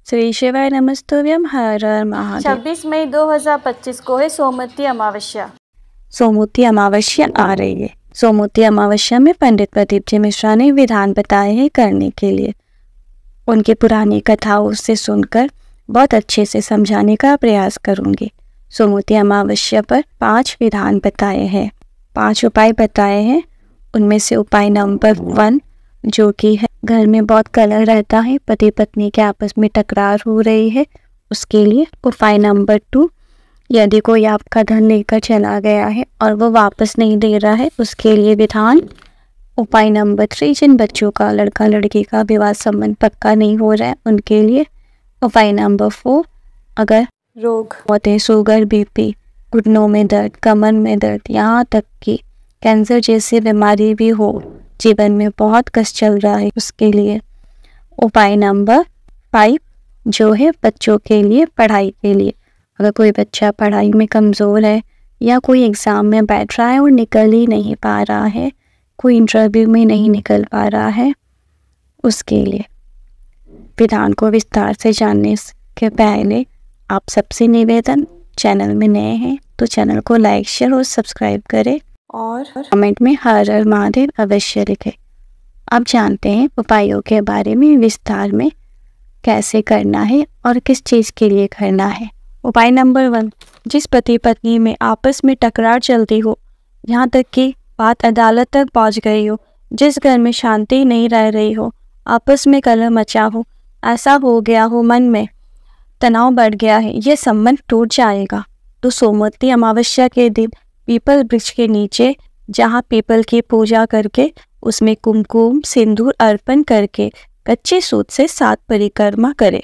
श्री शिवाय नमस्तुभ्यम। हर हर महादेव। 26 मई 2025 को है सोमवती अमावस्या। सोमवती अमावस्या आ रही है। सोमवती अमावस्या में पंडित प्रदीप जी मिश्रा ने विधान बताए हैं करने के लिए। उनकी पुरानी कथाओं से सुनकर बहुत अच्छे से समझाने का प्रयास करूंगी। सोमवती अमावस्या पर 5 विधान बताए हैं, 5 उपाय बताए हैं। उनमें से उपाय नंबर 1 जो कि है घर में बहुत कलह रहता है, पति पत्नी के आपस में टकरार हो रही है, उसके लिए। उपाय नंबर 2 यदि कोई आपका धन लेकर चला गया है और वो वापस नहीं दे रहा है, उसके लिए विधान। उपाय नंबर 3 जिन बच्चों का लड़का लड़की का विवाह संबंध पक्का नहीं हो रहा है, उनके लिए। उपाय नंबर 4 अगर रोग होते, शुगर, बीपी, घुटनों में दर्द, कमर में दर्द, यहाँ तक कि कैंसर जैसी बीमारी भी हो, जीवन में बहुत कष्ट चल रहा है, उसके लिए। उपाय नंबर 5 जो है बच्चों के लिए, पढ़ाई के लिए। अगर कोई बच्चा पढ़ाई में कमज़ोर है या कोई एग्ज़ाम में बैठ रहा है और निकल ही नहीं पा रहा है, कोई इंटरव्यू में नहीं निकल पा रहा है, उसके लिए। विधान को विस्तार से जानने के पहले आप सबसे निवेदन, चैनल में नए हैं तो चैनल को लाइक, शेयर और सब्सक्राइब करें और कमेंट में हर हर महादेव अवश्य लिखें। आप जानते हैं उपायों के बारे में विस्तार में, कैसे करना है और किस चीज़ के लिए करना है। उपाय नंबर 1 जिस पति पत्नी में आपस में टकरार चलती हो, यहाँ तक कि बात अदालत तक पहुँच गई हो, जिस घर में शांति नहीं रह रही हो, आपस में कलह मचा हो, ऐसा हो गया हो, मन में तनाव बढ़ गया है, ये संबंध टूट जाएगा। तो सोमवती अमावस्या के दिन पीपल वृक्ष के नीचे, जहाँ पीपल की पूजा करके उसमें कुमकुम सिंदूर अर्पण करके कच्चे सूत से 7 परिक्रमा करें।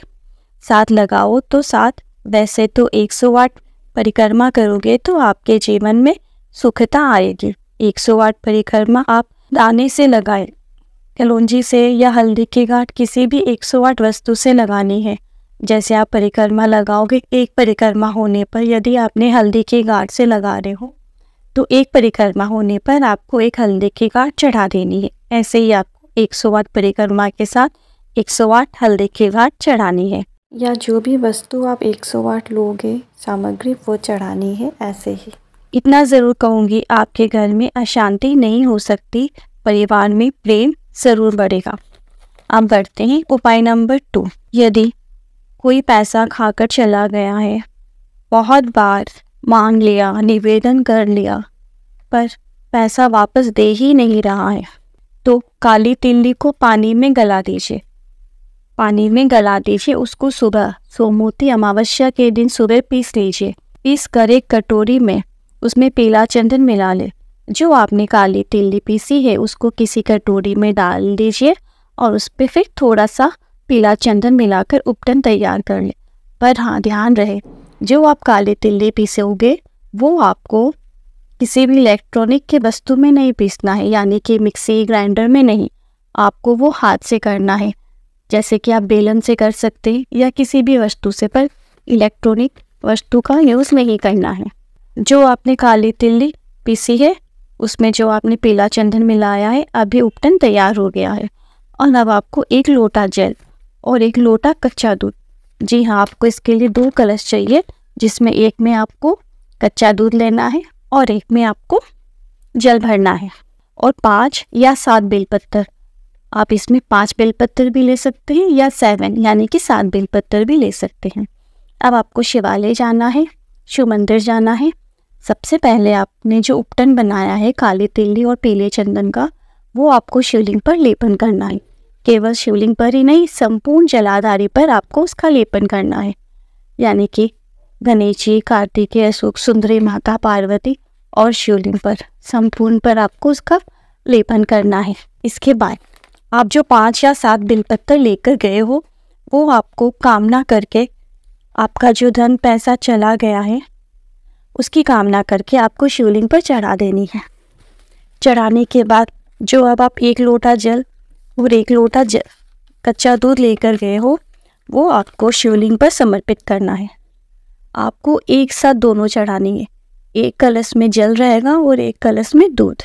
7 लगाओ तो 7, वैसे तो 108 परिक्रमा करोगे तो आपके जीवन में सुखता आएगी। 108 परिक्रमा आप दाने से लगाएं, कलौंजी से या हल्दी की गांठ, किसी भी 108 वस्तु से लगानी है। जैसे आप परिक्रमा लगाओगे, एक परिक्रमा होने पर यदि आपने हल्दी की गांठ से लगा रहे हो तो एक परिक्रमा होने पर आपको एक हल्दी की गांठ चढ़ा देनी है। ऐसे ही आपको 108 परिक्रमा के साथ 108 हल्दी की गांठ चढ़ानी है, या जो भी वस्तु आप 108 लोगे सामग्री वो चढ़ानी है। ऐसे ही इतना ज़रूर कहूँगी, आपके घर में अशांति नहीं हो सकती, परिवार में प्रेम ज़रूर बढ़ेगा। अब बढ़ते हैं उपाय नंबर 2। यदि कोई पैसा खाकर चला गया है, बहुत बार मांग लिया, निवेदन कर लिया, पर पैसा वापस दे ही नहीं रहा है, तो काली तिल्ली को पानी में गला दीजिए। पानी में गला दीजिए, उसको सुबह सोमवती अमावस्या के दिन सुबह पीस लीजिए। पीस कर एक कटोरी में उसमें पीला चंदन मिला ले। जो आपने काली तिल्ली पीसी है उसको किसी कटोरी में डाल दीजिए और उस पर फिर थोड़ा सा पीला चंदन मिलाकर उपटन तैयार कर ले। पर हाँ, ध्यान रहे, जो आप काली तिल्ली पीसोगे वो आपको किसी भी इलेक्ट्रॉनिक के वस्तु में नहीं पीसना है, यानी कि मिक्सी ग्राइंडर में नहीं, आपको वो हाथ से करना है। जैसे कि आप बेलन से कर सकते हैं या किसी भी वस्तु से, पर इलेक्ट्रॉनिक वस्तु का यूज़ नहीं करना है। जो आपने काली तिल्ली पीसी है उसमें जो आपने पीला चंदन मिलाया है, अभी उपटन तैयार हो गया है। और अब आपको 1 लोटा जल और 1 लोटा कच्चा दूध, जी हाँ, आपको इसके लिए 2 कलश चाहिए, जिसमें एक में आपको कच्चा दूध लेना है और एक में आपको जल भरना है। और 5 या 7 बेलपत्तर, आप इसमें 5 बेलपत्तर भी ले सकते हैं या 7 यानी कि 7 बेलपत्तर भी ले सकते हैं। अब आपको शिवालय जाना है, शिव मंदिर जाना है। सबसे पहले आपने जो उपटन बनाया है काली तिल्ली और पीले चंदन का, वो आपको शिवलिंग पर लेपन करना है। केवल शिवलिंग पर ही नहीं, संपूर्ण जलाधारी पर आपको उसका लेपन करना है, यानी कि गणेश जी, कार्तिकेय, सुख सुंदरी माता पार्वती और शिवलिंग पर, संपूर्ण पर आपको उसका लेपन करना है। इसके बाद आप जो 5 या 7 बेलपत्तर लेकर गए हो, वो आपको कामना करके, आपका जो धन पैसा चला गया है उसकी कामना करके आपको शिवलिंग पर चढ़ा देनी है। चढ़ाने के बाद जो अब आप 1 लोटा जल और 1 लोटा कच्चा दूध लेकर गए हो, वो आपको शिवलिंग पर समर्पित करना है। आपको एक साथ दोनों चढ़ानी है, एक कलश में जल रहेगा और एक कलश में दूध।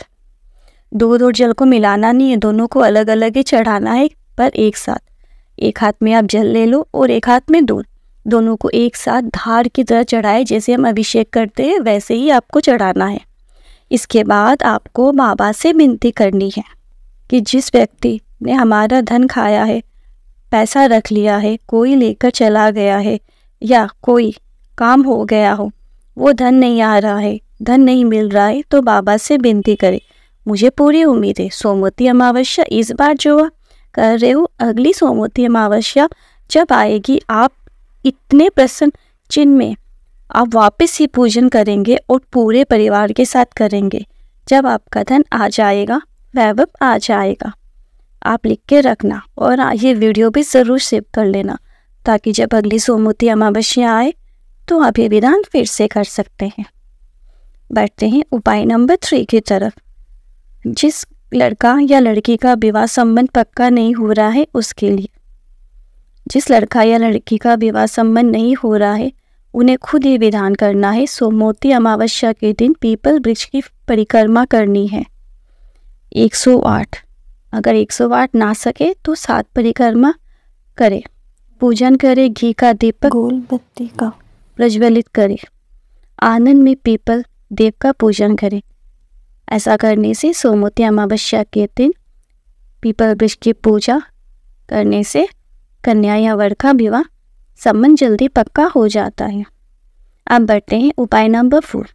दूध और जल को मिलाना नहीं है, दोनों को अलग अलग ही चढ़ाना है, पर एक साथ एक हाथ में आप जल ले लो और एक हाथ में दूध, दोनों को एक साथ धार की तरह चढ़ाए। जैसे हम अभिषेक करते हैं वैसे ही आपको चढ़ाना है। इसके बाद आपको बाबा से विनती करनी है कि जिस व्यक्ति ने हमारा धन खाया है, पैसा रख लिया है, कोई लेकर चला गया है या कोई काम हो गया हो, वो धन नहीं आ रहा है, धन नहीं मिल रहा है, तो बाबा से विनती करें। मुझे पूरी उम्मीद है सोमवती अमावस्या इस बार जो कर रहे हो, अगली सोमवती अमावस्या जब आएगी आप इतने प्रसन्न चिन्ह में आप वापस ही पूजन करेंगे और पूरे परिवार के साथ करेंगे। जब आपका धन आ जाएगा, वैभव आ जाएगा। आप लिख के रखना और ये वीडियो भी ज़रूर सेव कर लेना, ताकि जब अगली सोमवती अमावस्या आए तो आप ये विधान फिर से कर सकते हैं। बढ़ते हैं उपाय नंबर 3 की तरफ। जिस लड़का या लड़की का विवाह संबंध पक्का नहीं हो रहा है उसके लिए, जिस लड़का या लड़की का विवाह संबंध नहीं हो रहा है उन्हें खुद ये विधान करना है। सोमवती अमावस्या के दिन पीपल वृक्ष की परिक्रमा करनी है 108। अगर 108 ना सके तो 7 परिक्रमा करे। पूजन करे, घी का दीपक गोल बत्ती का प्रज्वलित करे, आनंद में पीपल देव का पूजन करे। ऐसा करने से सोमवती अमावस्या के दिन पीपल वृक्ष की पूजा करने से कन्या या वर का विवाह संबंध जल्दी पक्का हो जाता है। अब बढ़ते हैं उपाय नंबर 4।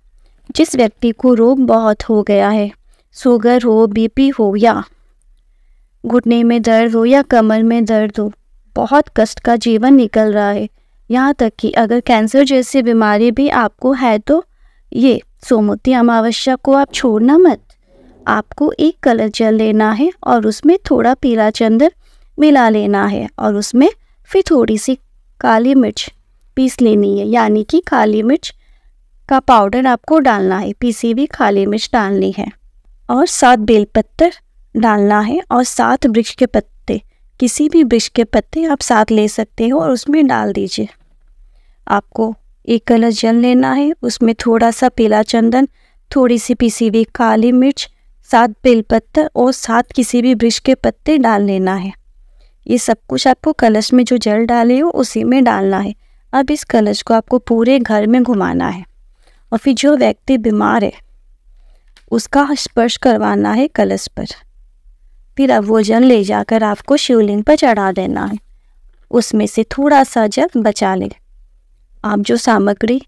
जिस व्यक्ति को रोग बहुत हो गया है, शुगर हो, बीपी हो या घुटने में दर्द हो या कमर में दर्द हो, बहुत कष्ट का जीवन निकल रहा है, यहाँ तक कि अगर कैंसर जैसी बीमारी भी आपको है तो ये सोमवती अमावस्या को आप छोड़ना मत। आपको एक कलश जल लेना है और उसमें थोड़ा पीला चंदन मिला लेना है और उसमें फिर थोड़ी सी काली मिर्च पीस लेनी है, यानी कि काली मिर्च का पाउडर आपको डालना है, पीसी हुई काली मिर्च डालनी है और 7 बेलपत्र डालना है और 7 वृक्ष के पत्ते, किसी भी वृक्ष के पत्ते आप 7 ले सकते हो और उसमें डाल दीजिए। आपको एक कलश जल लेना है, उसमें थोड़ा सा पीला चंदन, थोड़ी सी पीसी हुई काली मिर्च, 7 बेलपत्र और 7 किसी भी वृक्ष के पत्ते डाल लेना है। ये सब कुछ आपको कलश में जो जल डाले हो उसी में डालना है। अब इस कलश को आपको पूरे घर में घुमाना है और फिर जो व्यक्ति बीमार है उसका स्पर्श करवाना है कलश पर। फिर अब वो जल ले जाकर आपको शिवलिंग पर चढ़ा देना है। उसमें से थोड़ा सा जल बचा ले। आप जो सामग्री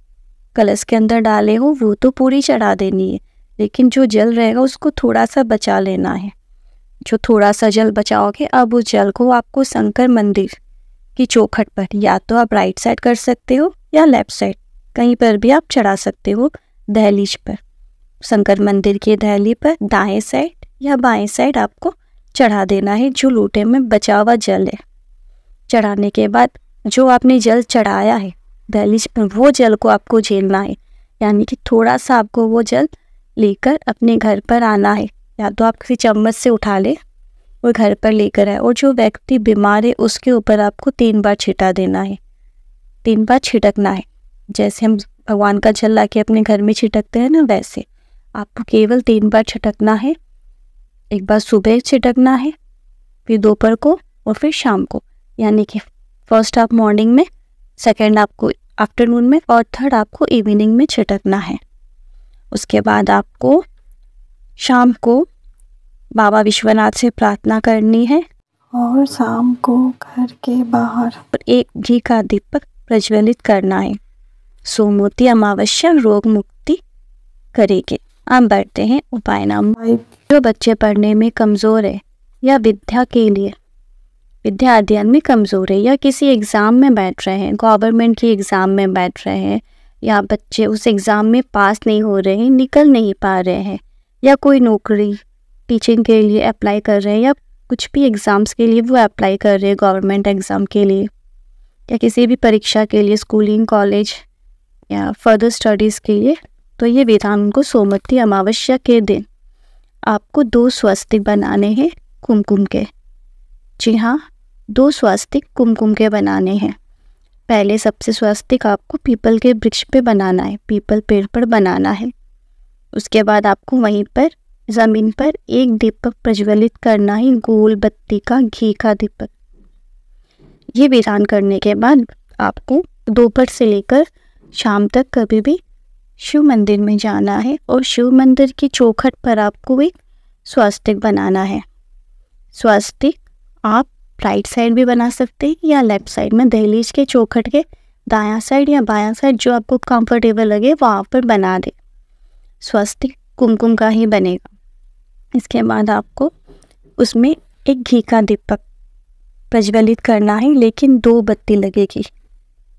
कलश के अंदर डाले हो वो तो पूरी चढ़ा देनी है, लेकिन जो जल रहेगा उसको थोड़ा सा बचा लेना है। जो थोड़ा सा जल बचाओगे, अब उस जल को आपको शंकर मंदिर की चौखट पर, या तो आप राइट साइड कर सकते हो या लेफ्ट साइड, कहीं पर भी आप चढ़ा सकते हो, दहलीज पर, शंकर मंदिर की दहली पर दाएं साइड या बाएं साइड आपको चढ़ा देना है जो लोटे में बचा हुआ जल है। चढ़ाने के बाद जो आपने जल चढ़ाया है दहलीज पर, वो जल को आपको झेलना है, यानी कि थोड़ा सा आपको वो जल लेकर अपने घर पर आना है, या तो आप किसी चम्मच से उठा ले और घर पर लेकर आए। और जो व्यक्ति बीमार है उसके ऊपर आपको 3 बार छिटा देना है, 3 बार छिटकना है। जैसे हम भगवान का जल लाके अपने घर में छिटकते हैं ना, वैसे आपको केवल 3 बार छिटकना है। एक बार सुबह छिटकना है, फिर दोपहर को और फिर शाम को, यानी कि फर्स्ट आप मॉर्निंग में, सेकेंड आपको आफ्टरनून में और थर्ड आपको इवनिंग में छिटकना है। उसके बाद आपको शाम को बाबा विश्वनाथ से प्रार्थना करनी है और शाम को घर के बाहर एक घी का दीपक प्रज्वलित करना है। सोमवती अमावस्या रोग मुक्ति करेगी। अब बढ़ते हैं उपाय नंबर 5। जो बच्चे पढ़ने में कमज़ोर है या विद्या के लिए, विद्या अध्ययन में कमज़ोर है या किसी एग्ज़ाम में बैठ रहे हैं, गवर्नमेंट की एग्ज़ाम में बैठ रहे हैं, या बच्चे उस एग्ज़ाम में पास नहीं हो रहे हैं, निकल नहीं पा रहे हैं, या कोई नौकरी टीचिंग के लिए अप्लाई कर रहे हैं, या कुछ भी एग्ज़ाम्स के लिए वो अप्लाई कर रहे हैं गवर्नमेंट एग्ज़ाम के लिए, या किसी भी परीक्षा के लिए, स्कूलिंग, कॉलेज या फर्दर स्टडीज़ के लिए, तो ये विधान उनको सोमवती अमावस्या के दिन आपको 2 स्वस्तिक बनाने हैं कुमकुम के। जी हाँ, 2 स्वस्तिक कुमकुम के बनाने हैं। पहले सबसे स्वस्तिक आपको पीपल के वृक्ष पे बनाना है, पीपल पेड़ पर बनाना है। उसके बाद आपको वहीं पर ज़मीन पर एक दीपक प्रज्वलित करना है, गोल बत्ती का, घी का दीपक। ये विधान करने के बाद आपको दोपहर से लेकर शाम तक कभी भी शिव मंदिर में जाना है और शिव मंदिर की चौखट पर आपको एक स्वास्तिक बनाना है। स्वास्तिक आप राइट साइड भी बना सकते हैं या लेफ्ट साइड में, दहलीज के चौखट के दायां साइड या बायां साइड, जो आपको कंफर्टेबल लगे वहाँ पर बना दे। स्वास्तिक कुमकुम का ही बनेगा। इसके बाद आपको उसमें एक घी का दीपक प्रज्वलित करना है, लेकिन 2 बत्ती लगेगी,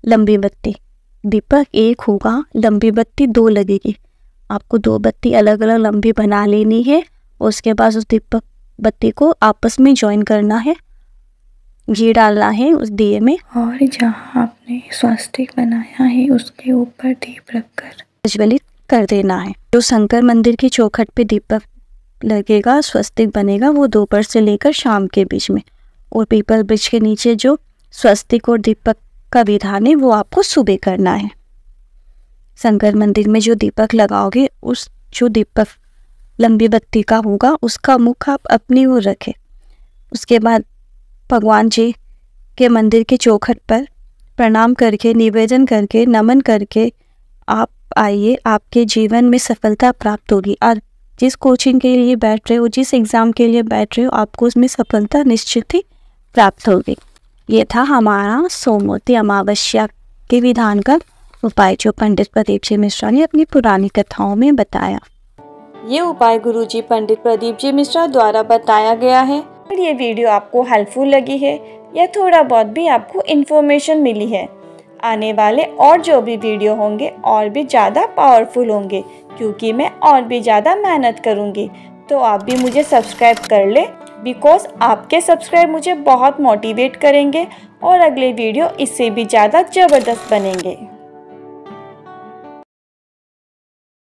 लंबी बत्ती। दीपक एक होगा, लंबी बत्ती 2 लगेगी। आपको 2 बत्ती अलग अलग लंबी बना लेनी है। उसके बाद उस दीपक बत्ती को आपस में जॉइन करना है, घी डालना है उस दिए में, और जहाँ आपने स्वास्तिक बनाया है उसके ऊपर दीप रखकर प्रज्वलित कर देना है। जो शंकर मंदिर की चौखट पे दीपक लगेगा, स्वस्तिक बनेगा, वो दोपहर से लेकर शाम के बीच में, और पीपल वृक्ष के नीचे जो स्वस्तिक और दीपक का विधान है वो आपको सुबह करना है। शंकर मंदिर में जो दीपक लगाओगे, उस जो दीपक लंबी बत्ती का होगा उसका मुख आप अपनी ओर रखें। उसके बाद भगवान जी के मंदिर के चौखट पर प्रणाम करके, निवेदन करके, नमन करके आप आइए, आपके जीवन में सफलता प्राप्त होगी। और जिस कोचिंग के लिए बैठ रहे हो, जिस एग्ज़ाम के लिए बैठ रहे हो, आपको उसमें सफलता निश्चित ही प्राप्त होगी। ये था हमारा सोमवती अमावस्या के विधान का उपाय, जो पंडित प्रदीप जी मिश्रा ने अपनी पुरानी कथाओं में बताया। ये उपाय गुरुजी पंडित प्रदीप जी मिश्रा द्वारा बताया गया है। अगर ये वीडियो आपको हेल्पफुल लगी है या थोड़ा बहुत भी आपको इन्फॉर्मेशन मिली है, आने वाले और जो भी वीडियो होंगे और भी ज़्यादा पावरफुल होंगे, क्योंकि मैं और भी ज़्यादा मेहनत करूँगी। तो आप भी मुझे सब्सक्राइब कर ले, बिकॉज आपके सब्सक्राइब मुझे बहुत मोटिवेट करेंगे और अगले वीडियो इससे भी ज़्यादा ज़बरदस्त बनेंगे।